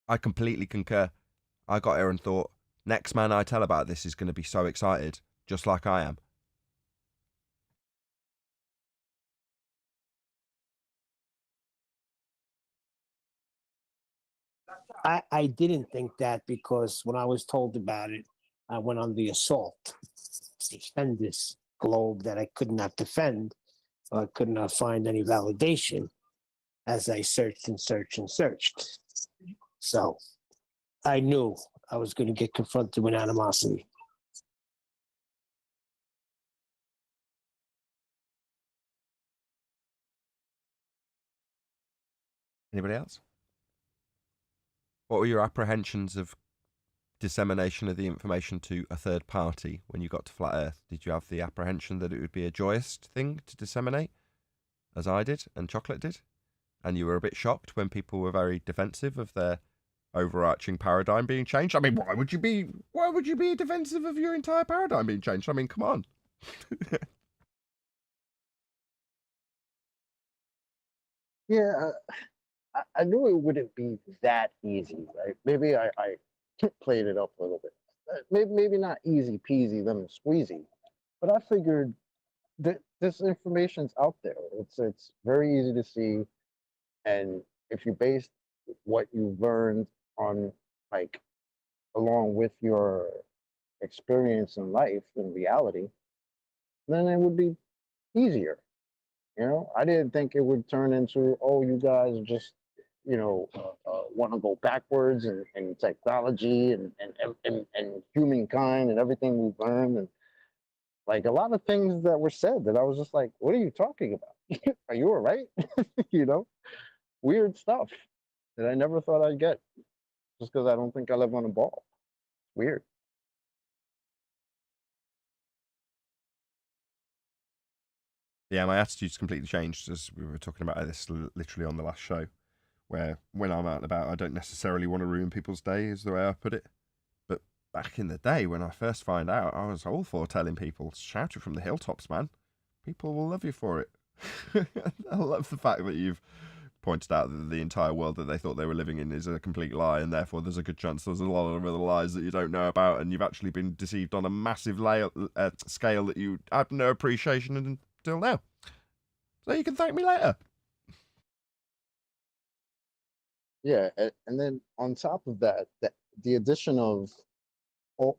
I completely concur. I got here and thought, next man I tell about this is going to be so excited, just like I am. I didn't think that because when I was told about it, I went on the assault to defend this globe that I could not defend. So I could not find any validation as I searched and searched and searched. So I knew I was going to get confronted with animosity. Anybody else? What were your apprehensions of dissemination of the information to a third party when you got to Flat Earth? Did you have the apprehension that it would be a joyous thing to disseminate, as I did and Chocolate did? And you were a bit shocked when people were very defensive of their overarching paradigm being changed? I mean, why would you be defensive of your entire paradigm being changed? I mean, come on. Yeah, I knew it wouldn't be that easy, right? Maybe I played it up a little bit. Maybe not easy peasy lemon squeezy, but I figured that this information's out there. It's very easy to see, and if you base what you've learned on, like, along with your experience in life and reality, then it would be easier. I didn't think it would turn into, oh, you guys just want to go backwards in technology and humankind and everything we've learned, and like a lot of things that were said that I was just like, what are you talking about? Are you all right? Weird stuff that I never thought I'd get just because I don't think I live on a ball. Weird. Yeah, my attitude's completely changed, as we were talking about this literally on the last show, where when I'm out and about, I don't necessarily want to ruin people's day, is the way I put it. But back in the day, when I first found out, I was all for telling people, shout it from the hilltops, man. People will love you for it. I love the fact that you've pointed out that the entire world that they thought they were living in is a complete lie, and therefore there's a good chance there's a lot of other lies that you don't know about, and you've actually been deceived on a massive scale that you have no appreciation until now. So you can thank me later. Yeah, and then on top of that, the addition of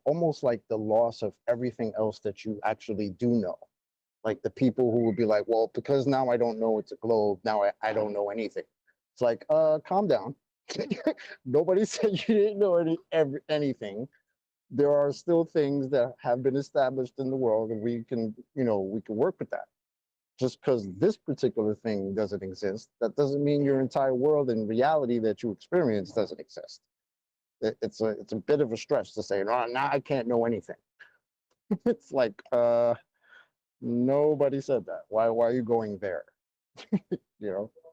almost like the loss of everything else that you actually do know. Like the people who would be like, well, because now I don't know it's a globe, now I don't know anything. It's like, calm down. Nobody said you didn't know anything. There are still things that have been established in the world, and we can work with that. Just because this particular thing doesn't exist, that doesn't mean your entire world and reality that you experience doesn't exist. It's a bit of a stretch to say, no, now I can't know anything. It's like, nobody said that. Why are you going there?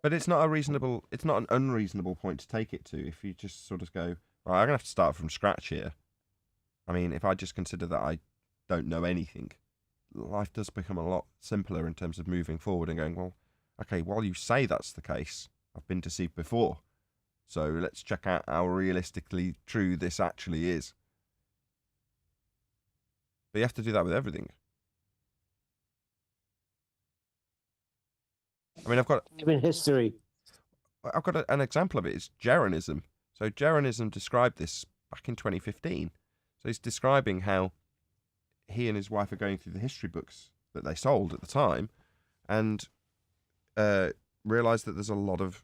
But it's not an unreasonable point to take it to if you just sort of go, well, I'm gonna have to start from scratch here. I mean, if I just consider that I don't know anything, life does become a lot simpler in terms of moving forward and going, well, okay, while you say that's the case, I've been deceived before. So let's check out how realistically true this actually is. But you have to do that with everything. I mean, I've got Even history. an example of it. It's Jeranism. So Jeranism described this back in 2015. So he's describing how he and his wife are going through the history books that they sold at the time, and realised that there's a lot of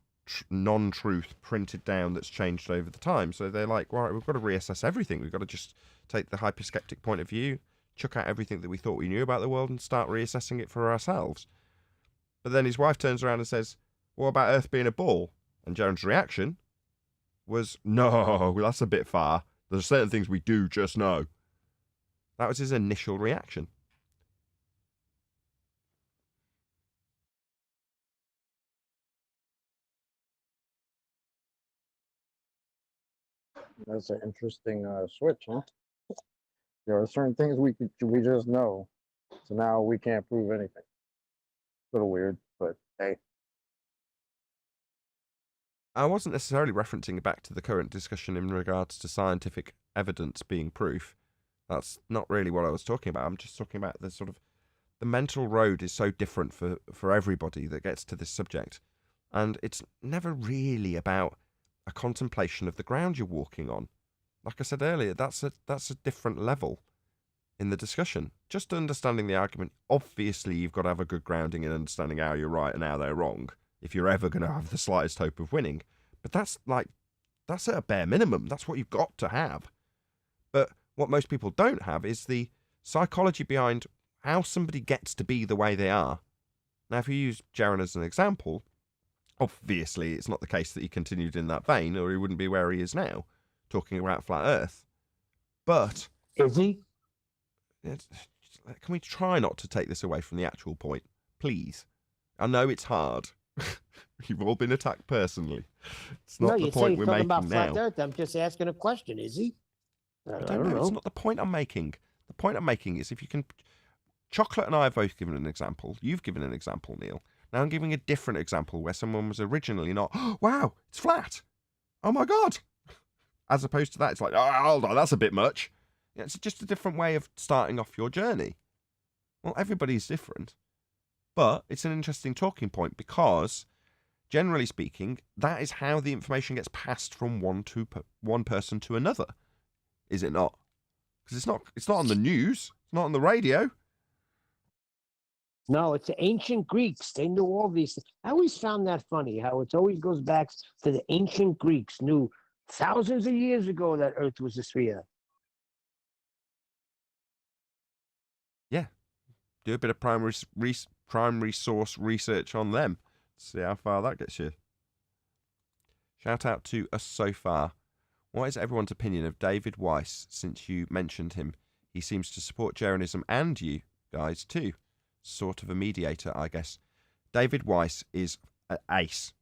non-truth printed down that's changed over the time. So they're like, right, we've got to reassess everything. We've got to just take the hyperskeptic point of view, chuck out everything that we thought we knew about the world, and start reassessing it for ourselves. But then his wife turns around and says, what about Earth being a ball? And Jaron's reaction was, no, that's a bit far. There's certain things we do just know. That was his initial reaction. That's an interesting switch, huh? There are certain things we just know, so now we can't prove anything. A little weird, but hey. I wasn't necessarily referencing back to the current discussion in regards to scientific evidence being proof. That's not really what I was talking about. I'm just talking about the sort of the mental road is so different for everybody that gets to this subject, and it's never really about a contemplation of the ground you're walking on. Like I said earlier, that's a different level in the discussion. Just understanding the argument, obviously you've got to have a good grounding in understanding how you're right and how they're wrong if you're ever going to have the slightest hope of winning. But that's at a bare minimum. That's what you've got to have. But what most people don't have is the psychology behind how somebody gets to be the way they are. Now, if you use Jaron as an example, obviously it's not the case that he continued in that vein, or he wouldn't be where he is now, talking about flat Earth. But Is he? Can we try not to take this away from the actual point, please? I know it's hard. You've all been attacked personally. It's not the point we're making about now. flat Earth. I'm just asking a question. Is he? I don't know. It's not the point I'm making. The point I'm making is if you can... Chocolate and I have both given an example. You've given an example, Neil. Now I'm giving a different example where someone was originally not, oh, wow, it's flat. Oh my God. As opposed to that, it's like, oh, hold on, that's a bit much. It's just a different way of starting off your journey. Well, everybody's different. But it's an interesting talking point because, generally speaking, that is how the information gets passed from one person to another. Is it not? Because it's not on the news. It's not on the radio. No, it's the ancient Greeks. They knew all these things. I always found that funny, how it always goes back to the ancient Greeks knew thousands of years ago that Earth was a sphere. Yeah. Do a bit of primary source research on them. See how far that gets you. Shout out to us so far. What is everyone's opinion of David Weiss since you mentioned him? He seems to support Jeranism and you guys too. Sort of a mediator, I guess. David Weiss is an ace.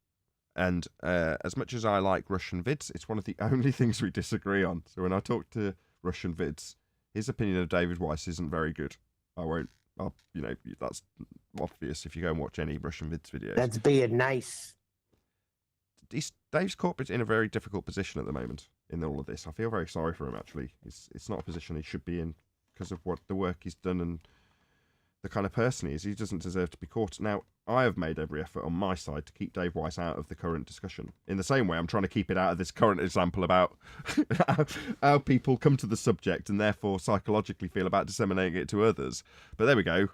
And as much as I like Russian vids, it's one of the only things we disagree on. So when I talk to Russian vids, his opinion of David Weiss isn't very good. That's obvious if you go and watch any Russian vids videos. That's being nice. Dave's caught in a very difficult position at the moment in all of this. I feel very sorry for him, actually. It's not a position he should be in because of what the work he's done and the kind of person he is. He doesn't deserve to be caught. Now, I have made every effort on my side to keep Dave Weiss out of the current discussion. In the same way, I'm trying to keep it out of this current example about how people come to the subject and therefore psychologically feel about disseminating it to others. But there we go.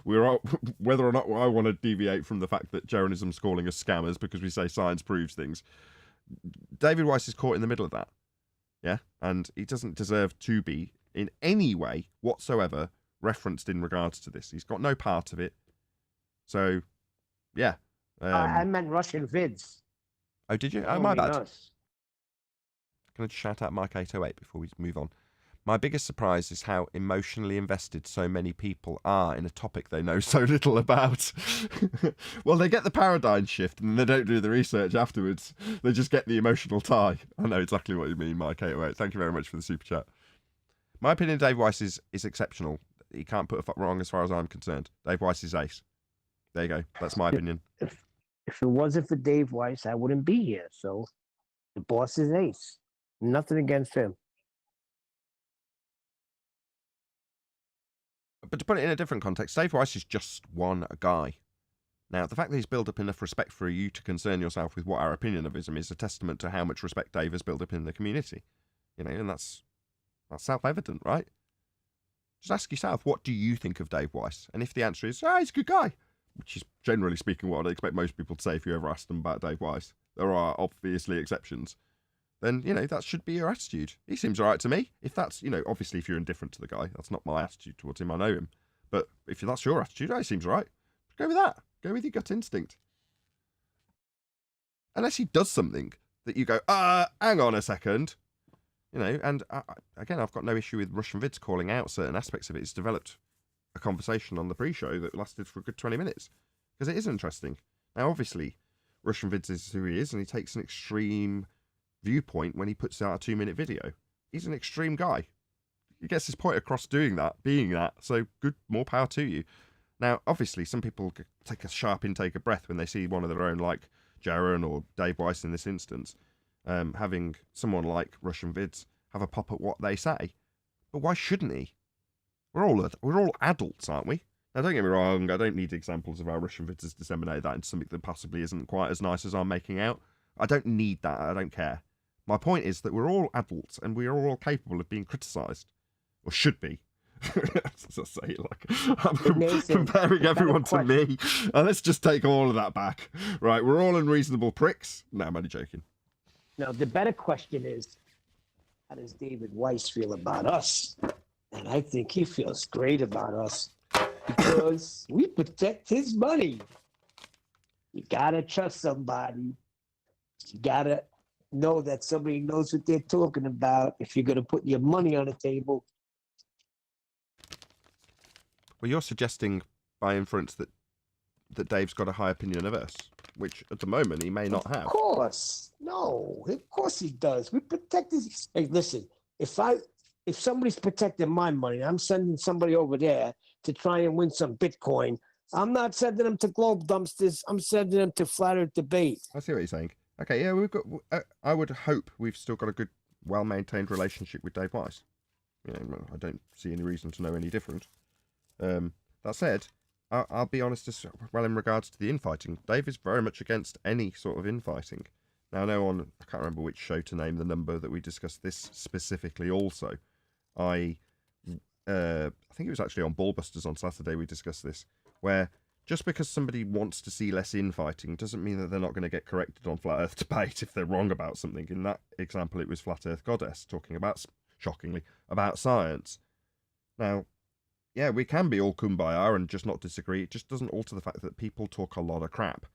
Whether or not I want to deviate from the fact that Jeranism's calling us scammers because we say science proves things, David Weiss is caught in the middle of that. Yeah? And he doesn't deserve to be in any way whatsoever referenced in regards to this. He's got no part of it. So, yeah. I meant Russian vids. Oh, did you? Oh, my bad. Us. Can I just shout out Mike 808 before we move on? My biggest surprise is how emotionally invested so many people are in a topic they know so little about. Well, they get the paradigm shift and they don't do the research afterwards. They just get the emotional tie. I know exactly what you mean, Mike 808. Thank you very much for the super chat. My opinion of Dave Weiss is exceptional. He can't put a fuck wrong as far as I'm concerned. Dave Weiss is ace. There you go. That's my opinion. If it wasn't for Dave Weiss, I wouldn't be here. So the boss is ace. Nothing against him. But to put it in a different context, Dave Weiss is just one guy. Now, the fact that he's built up enough respect for you to concern yourself with what our opinion of him is a testament to how much respect Dave has built up in the community. You know, and that's self-evident, right? Just ask yourself, what do you think of Dave Weiss? And if the answer is, he's a good guy, which is generally speaking what I'd expect most people to say if you ever ask them about Dave Weiss, there are obviously exceptions, then, you know, that should be your attitude. He seems all right to me. If that's, you know, obviously if you're indifferent to the guy, that's not my attitude towards him, I know him. But if that's your attitude, he seems all right. Go with that. Go with your gut instinct. Unless he does something that you go, hang on a second. You know, and again, I've got no issue with Russian Vids calling out certain aspects of it. It's developed a conversation on the pre-show that lasted for a good 20 minutes. Because it is interesting. Now, obviously, Russian Vids is who he is, and he takes an extreme viewpoint when he puts out a 2-minute video. He's an extreme guy. He gets his point across doing that, being that. So good, more power to you. Now, obviously, some people take a sharp intake of breath when they see one of their own, like Jaron or Dave Weiss in this instance, having someone like Russian Vids have a pop at what they say. But why shouldn't he? We're all adults, aren't we? Now, don't get me wrong, I don't need examples of how Russian Vids has disseminated that into something that possibly isn't quite as nice as I'm making out. I don't need that, I don't care. My point is that we're all adults and we are all capable of being criticised. Or should be. As I say, like, I'm comparing everyone to me. And let's just take all of that back. Right, we're all unreasonable pricks. No, I'm only joking. Now, the better question is, how does David Weiss feel about us? And I think he feels great about us because we protect his money. You gotta trust somebody. You gotta know that somebody knows what they're talking about if you're gonna put your money on the table. Well, you're suggesting by inference that Dave's got a high opinion of us, which at the moment he may not have. Of course. No, of course he does. We protect his. Hey, listen, if somebody's protecting my money, I'm sending somebody over there to try and win some Bitcoin. I'm not sending them to Globe Dumpsters. I'm sending them to Flat Earth Debate. I see what you're saying. Okay, yeah, we've got. I would hope we've still got a good, well-maintained relationship with Dave Weiss. You know, I don't see any reason to know any different. That said, I'll be honest as well in regards to the infighting. Dave is very much against any sort of infighting. Now, I know I can't remember which show to name the number that we discussed this specifically also. I think it was actually on Ballbusters on Saturday we discussed this, where just because somebody wants to see less infighting doesn't mean that they're not going to get corrected on Flat Earth Debate if they're wrong about something. In that example, it was Flat Earth Goddess talking about, shockingly, about science. Now, yeah, we can be all kumbaya and just not disagree. It just doesn't alter the fact that people talk a lot of crap.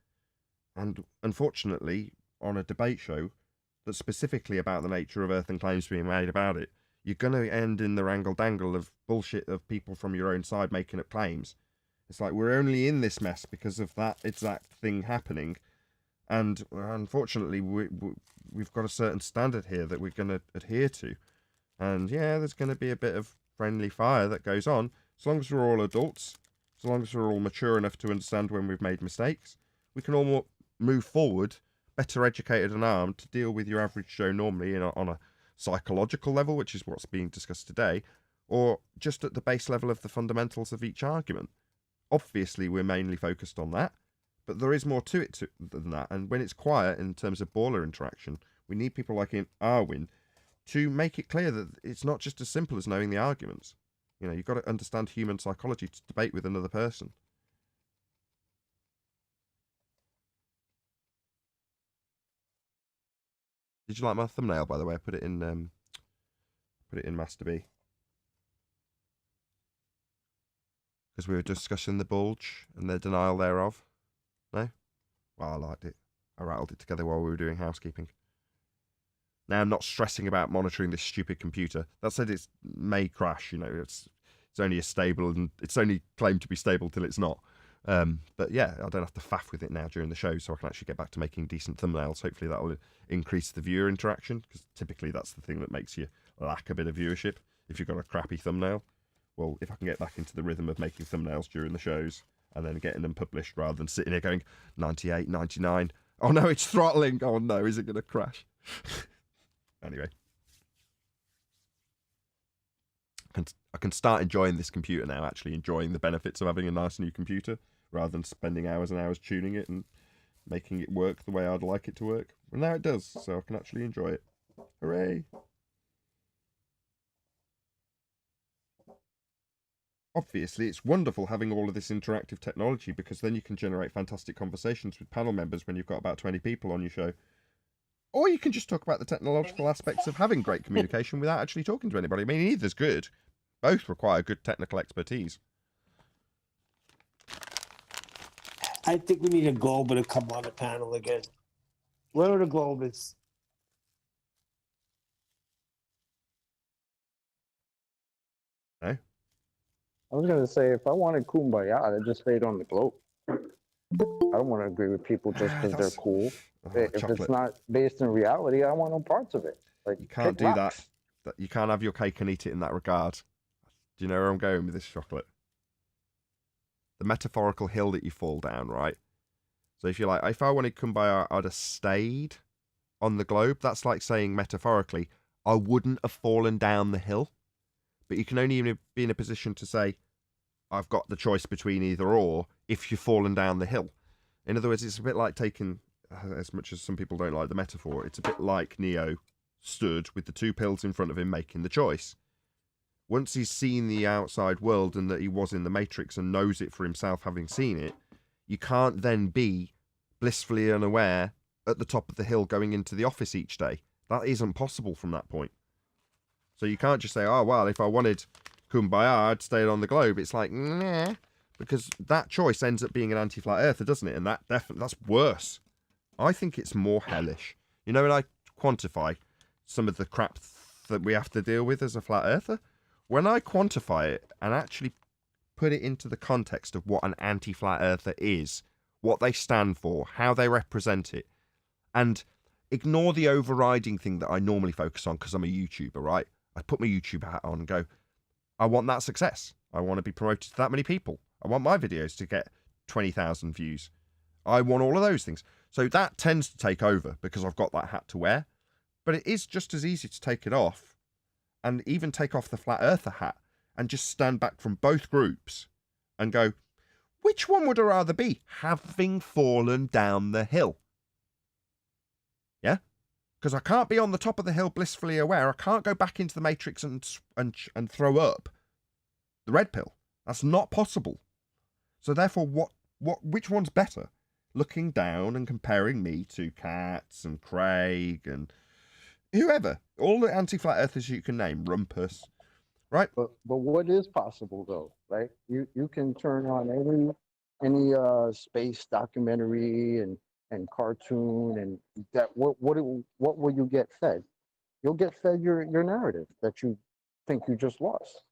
And unfortunately, on a debate show that's specifically about the nature of Earth and claims being made about it, you're going to end in the wrangle-dangle of bullshit of people from your own side making up claims. It's like, we're only in this mess because of that exact thing happening. And unfortunately, we've got a certain standard here that we're going to adhere to. And yeah, there's going to be a bit of friendly fire that goes on. As long as we're all adults, as long as we're all mature enough to understand when we've made mistakes, we can all move forward, better educated and armed to deal with your average Joe normally on a psychological level, which is what's being discussed today, or just at the base level of the fundamentals of each argument. Obviously, we're mainly focused on that, but there is more to it than that. And when it's quiet in terms of baller interaction, we need people like in Arwin to make it clear that it's not just as simple as knowing the arguments. You know, you've got to understand human psychology to debate with another person. Did you like my thumbnail, by the way? I put it in Master B. Because we were discussing the bulge and the denial thereof. No? Well, I liked it. I rattled it together while we were doing housekeeping. Now, I'm not stressing about monitoring this stupid computer. That said, it may crash, you know, it's only a stable, and it's only claimed to be stable till it's not. But yeah, I don't have to faff with it now during the show, so I can actually get back to making decent thumbnails. Hopefully that will increase the viewer interaction, because typically that's the thing that makes you lack a bit of viewership if you've got a crappy thumbnail. Well, if I can get back into the rhythm of making thumbnails during the shows and then getting them published rather than sitting here going 98, 99. Oh no, it's throttling. Oh no, is it going to crash? Anyway. I can start enjoying this computer now, actually enjoying the benefits of having a nice new computer rather than spending hours and hours tuning it and making it work the way I'd like it to work. Well, now it does, so I can actually enjoy it. Hooray! Obviously, it's wonderful having all of this interactive technology because then you can generate fantastic conversations with panel members when you've got about 20 people on your show. Or you can just talk about the technological aspects of having great communication without actually talking to anybody. I mean, either's good. Both require good technical expertise. I think we need a Glober to come on the panel again. Where are the Globers? No? I was gonna say, if I wanted kumbaya, I just stayed on the globe. I don't want to agree with people just because they're cool. If Chocolate. it's not based in reality, I want no parts of it. Like, You can't kick do rocks. that. You can't have your cake and eat it in that regard. Do you know where I'm going with this, Chocolate? The metaphorical hill that you fall down, right? So if you're like, if I wanted kumbaya, I'd have stayed on the globe. That's like saying metaphorically, I wouldn't have fallen down the hill. But you can only be in a position to say, I've got the choice between either or if you've fallen down the hill. In other words, it's a bit like taking, as much as some people don't like the metaphor, it's a bit like Neo stood with the two pills in front of him making the choice. Once he's seen the outside world and that he was in the Matrix and knows it for himself having seen it, you can't then be blissfully unaware at the top of the hill going into the office each day. That isn't possible from that point. So you can't just say, oh, well, if I wanted kumbaya, I'd stay on the globe. It's like, nah, because that choice ends up being an anti-flat earther, doesn't it? And that's worse. I think it's more hellish. You know, when I quantify some of the crap that we have to deal with as a flat earther, when I quantify it and actually put it into the context of what an anti-flat earther is, what they stand for, how they represent it, and ignore the overriding thing that I normally focus on because I'm a YouTuber, right? I put my YouTube hat on and go, I want that success. I want to be promoted to that many people. I want my videos to get 20,000 views. I want all of those things. So that tends to take over because I've got that hat to wear. But it is just as easy to take it off and even take off the flat earther hat and just stand back from both groups and go, which one would I rather be? Having fallen down the hill. Yeah? Because I can't be on the top of the hill blissfully aware. I can't go back into the Matrix and throw up the red pill. That's not possible. So therefore, which one's better? Looking down and comparing me to Katz and Craig and whoever, all the anti-flat earthers you can name, Rumpus, right? But what is possible though, right? You can turn on any space documentary and cartoon and that what will you get fed? You'll get fed your narrative that you think you just lost,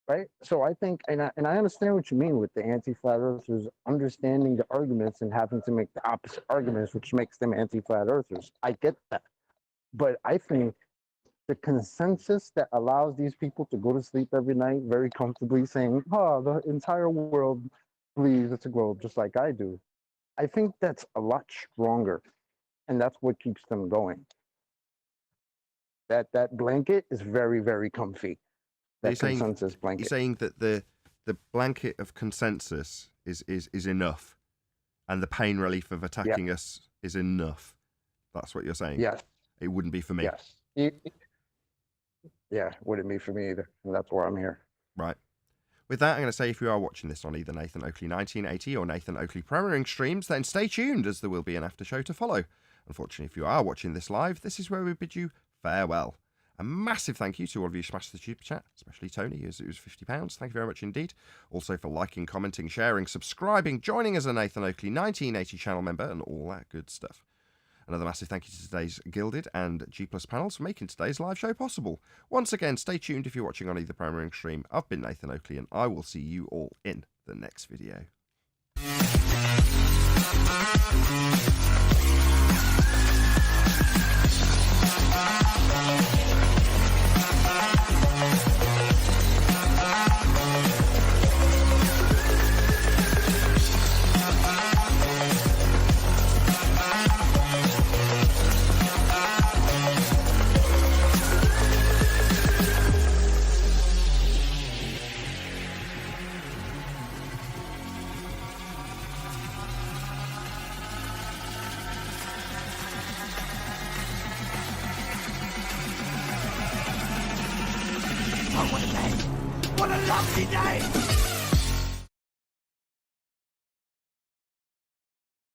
right? So I think, and I understand what you mean with the anti-flat earthers understanding the arguments and having to make the opposite arguments, which makes them anti-flat earthers. I get that, but I think the consensus that allows these people to go to sleep every night very comfortably saying, oh, the entire world believes it's a globe just like I do. I think that's a lot stronger, and that's what keeps them going. That blanket is very, very comfy. That consensus blanket. You're saying that the blanket of consensus is enough, and the pain relief of attacking us is enough. That's what you're saying. Yes. It wouldn't be for me. Yes. Yeah, wouldn't be for me either. And that's why I'm here. Right. With that, I'm going to say if you are watching this on either Nathan Oakley 1980 or Nathan Oakley Premiering streams, then stay tuned as there will be an after show to follow. Unfortunately, if you are watching this live, this is where we bid you farewell. A massive thank you to all of you who smashed the super chat, especially Tony, as it was £50. Thank you very much indeed. Also for liking, commenting, sharing, subscribing, joining as a Nathan Oakley 1980 channel member, and all that good stuff. Another massive thank you to today's Gilded and G Plus panels for making today's live show possible. Once again, stay tuned if you're watching on either Premiering stream. I've been Nathan Oakley, and I will see you all in the next video. what a day! What a lovely day!